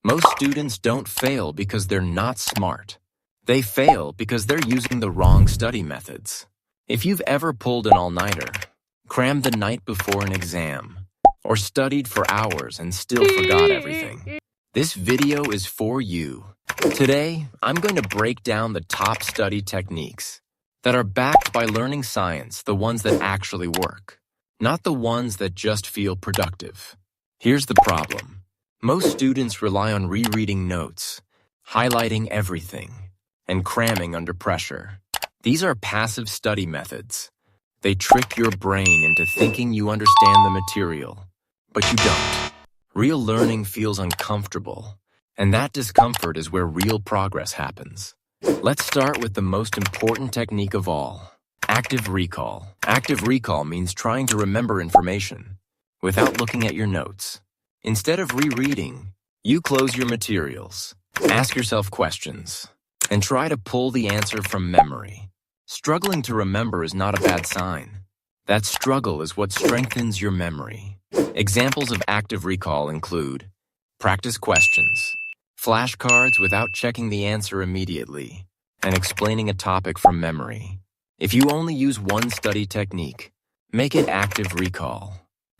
Most students don't fail because they're not smart. They fail because they're using the wrong study methods. If you've ever pulled an all-nighter, crammed the night before an exam, or studied for hours and still forgot everything, this video is for you. Today, I'm going to break down the top study techniques that are backed by learning science, the ones that actually work, not the ones that just feel productive. Here's the problem. Most students rely on rereading notes, highlighting everything, and cramming under pressure. These are passive study methods. They trick your brain into thinking you understand the material, but you don't. Real learning feels uncomfortable, and that discomfort is where real progress happens. Let's start with the most important technique of all, active recall. Active recall means trying to remember information without looking at your notes. Instead of rereading, you close your materials, ask yourself questions, and try to pull the answer from memory. Struggling to remember is not a bad sign. That struggle is what strengthens your memory. Examples of active recall include practice questions, flashcards without checking the answer immediately, and explaining a topic from memory. If you only use one study technique, make it active recall.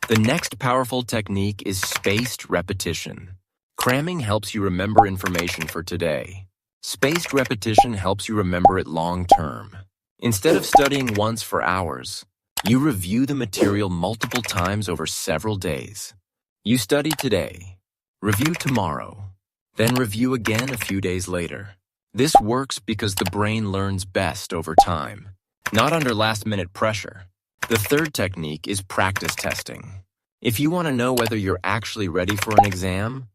The next powerful technique is spaced repetition. Cramming helps you remember information for today. Spaced repetition helps you remember it long term. Instead of studying once for hours, you review the material multiple times over several days. You study today, review tomorrow, then review again a few days later. This works because the brain learns best over time, not under last-minute pressure. The third technique is practice testing. If you want to know whether you're actually ready for an exam,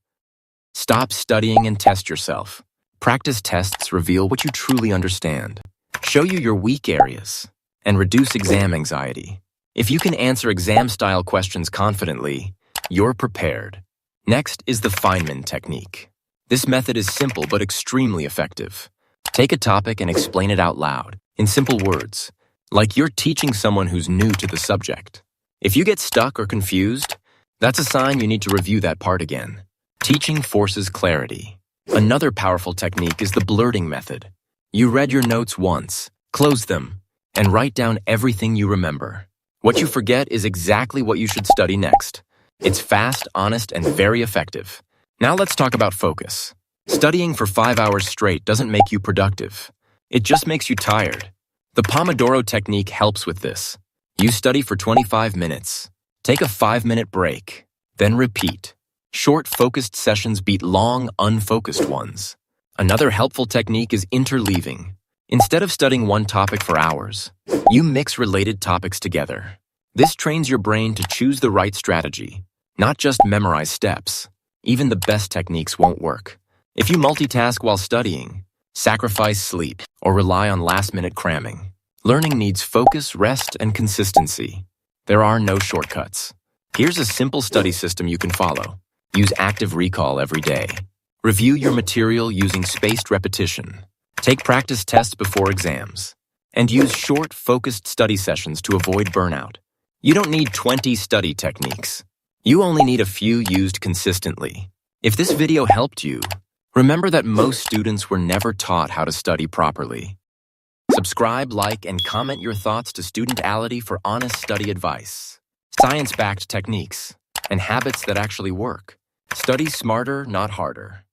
stop studying and test yourself. Practice tests reveal what you truly understand, show you your weak areas, and reduce exam anxiety. If you can answer exam-style questions confidently, you're prepared. Next is the Feynman Technique. This method is simple but extremely effective. Take a topic and explain it out loud, in simple words, like you're teaching someone who's new to the subject. If you get stuck or confused, that's a sign you need to review that part again. Teaching forces clarity. Another powerful technique is the blurting method. You read your notes once, close them, and write down everything you remember. What you forget is exactly what you should study next. It's fast, honest, and very effective. Now let's talk about focus. Studying for 5 hours straight doesn't make you productive. It just makes you tired. The Pomodoro Technique helps with this. You study for 25 minutes. Take a 5-minute break, then repeat. Short, focused sessions beat long, unfocused ones. Another helpful technique is interleaving. Instead of studying one topic for hours, you mix related topics together. This trains your brain to choose the right strategy, not just memorize steps. Even the best techniques won't work. If you multitask while studying, sacrifice sleep, or rely on last-minute cramming, learning needs focus, rest, and consistency. There are no shortcuts. Here's a simple study system you can follow. Use active recall every day. Review your material using spaced repetition. Take practice tests before exams. And use short, focused study sessions to avoid burnout. You don't need 20 study techniques. You only need a few used consistently. If this video helped you, remember that most students were never taught how to study properly. Subscribe, like, and comment your thoughts to Studentality for honest study advice, science-backed techniques, and habits that actually work. Study smarter, not harder.